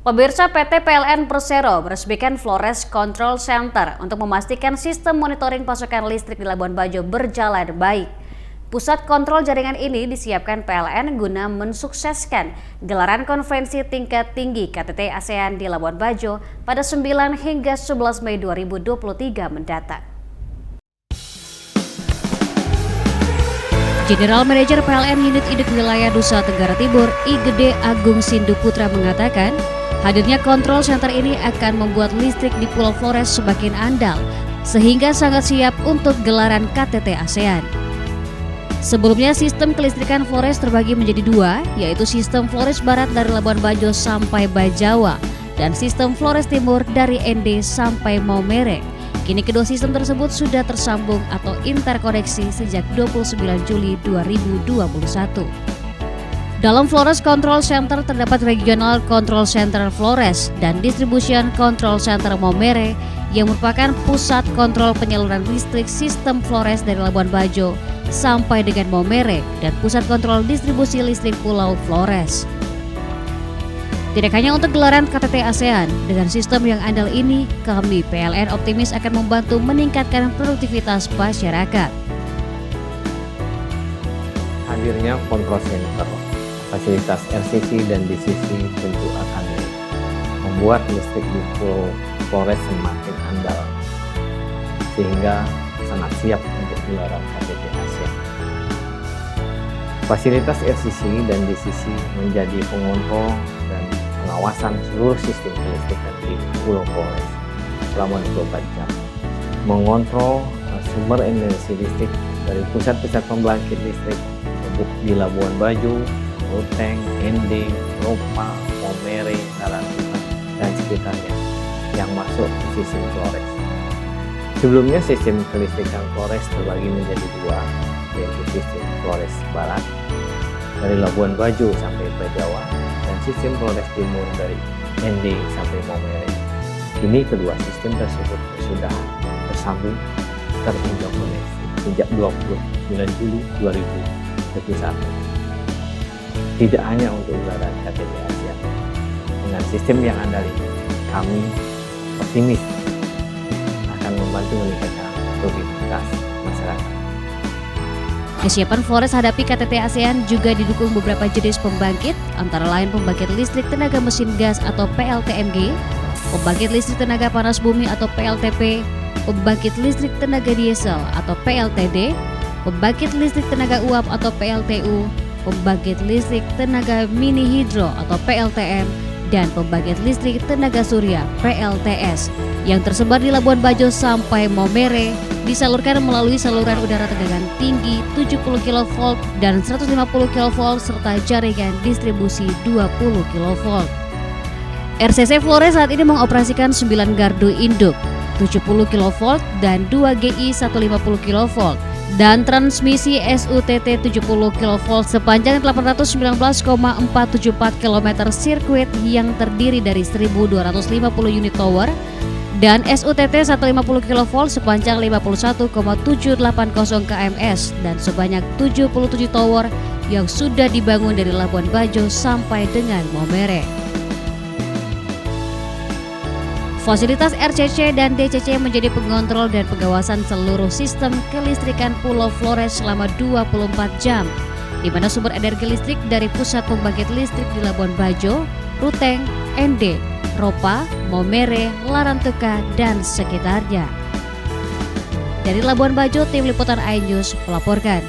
Pemirsa, PT PLN Persero meresmikan Flores Control Center untuk memastikan sistem monitoring pasokan listrik di Labuan Bajo berjalan baik. Pusat kontrol jaringan ini disiapkan PLN guna mensukseskan gelaran konferensi tingkat tinggi KTT ASEAN di Labuan Bajo pada 9 hingga 11 Mei 2023 mendatang. General Manager PLN Unit Induk Wilayah Nusa Tenggara Timur, Igede Agung Sindu Putra mengatakan, hadirnya kontrol center ini akan membuat listrik di Pulau Flores semakin andal, sehingga sangat siap untuk gelaran KTT ASEAN. Sebelumnya, sistem kelistrikan Flores terbagi menjadi dua, yaitu sistem Flores Barat dari Labuan Bajo sampai Bajawa, dan sistem Flores Timur dari ND sampai Maumere. Kini kedua sistem tersebut sudah tersambung atau interkoneksi sejak 29 Juli 2021. Dalam Flores Control Center terdapat Regional Control Center Flores dan Distribution Control Center Maumere yang merupakan pusat kontrol penyaluran listrik sistem Flores dari Labuan Bajo sampai dengan Maumere dan pusat kontrol distribusi listrik Pulau Flores. Tidak hanya untuk gelaran KTT ASEAN, dengan sistem yang andal ini, kami PLN optimis akan membantu meningkatkan produktivitas masyarakat. Hadirnya Control Center, fasilitas RCC dan DCC tentu akan membuat listrik di Pulau Flores semakin andal, sehingga sangat siap untuk gelaran KTT ASEAN. Fasilitas RCC dan DCC menjadi pengontrol dan pengawasan seluruh sistem kelistrikan di Pulau Flores selama 24 jam. Mengontrol sumber energi listrik dari pusat-pusat pembangkit listrik di Labuan Bajo, Ruteng, ND, Ropa, Maumere, Larantuka, dan sekitarnya yang masuk ke sistem Flores. Sebelumnya sistem kelistrikan Flores terbagi menjadi dua, yaitu sistem Flores Barat dari Labuan Bajo sampai Bajawa dan sistem Flores Timur dari ND sampai Maumere. Kini kedua sistem tersebut sudah tersambung terinterkoneksi sejak 29 Juli 2021. Tidak hanya untuk gelaran KTT ASEAN, dengan sistem yang andal ini, kami optimis akan membantu meningkatkan produktivitas masyarakat. Kesiapan Flores hadapi KTT ASEAN juga didukung beberapa jenis pembangkit, antara lain pembangkit listrik tenaga mesin gas atau PLTMG, pembangkit listrik tenaga panas bumi atau PLTP, pembangkit listrik tenaga diesel atau PLTD, pembangkit listrik tenaga uap atau PLTU, pembangkit listrik tenaga mini hidro atau PLTM, dan pembangkit listrik tenaga surya PLTS yang tersebar di Labuan Bajo sampai Maumere disalurkan melalui saluran udara tegangan tinggi 70 kV dan 150 kV serta jaringan distribusi 20 kV. RCC Flores saat ini mengoperasikan 9 gardu induk 70 kV dan 2 GI 150 kV dan transmisi SUTT 70 kV sepanjang 819,474 km sirkuit yang terdiri dari 1.250 unit tower dan SUTT 150 kV sepanjang 51,780 kms dan sebanyak 77 tower yang sudah dibangun dari Labuan Bajo sampai dengan Maumere. Fasilitas RCC dan DCC menjadi pengontrol dan pengawasan seluruh sistem kelistrikan Pulau Flores selama 24 jam, di mana sumber energi listrik dari pusat pembangkit listrik di Labuan Bajo, Ruteng, ND, Ropa, Maumere, Larantuka, dan sekitarnya. Dari Labuan Bajo, tim liputan iNews melaporkan.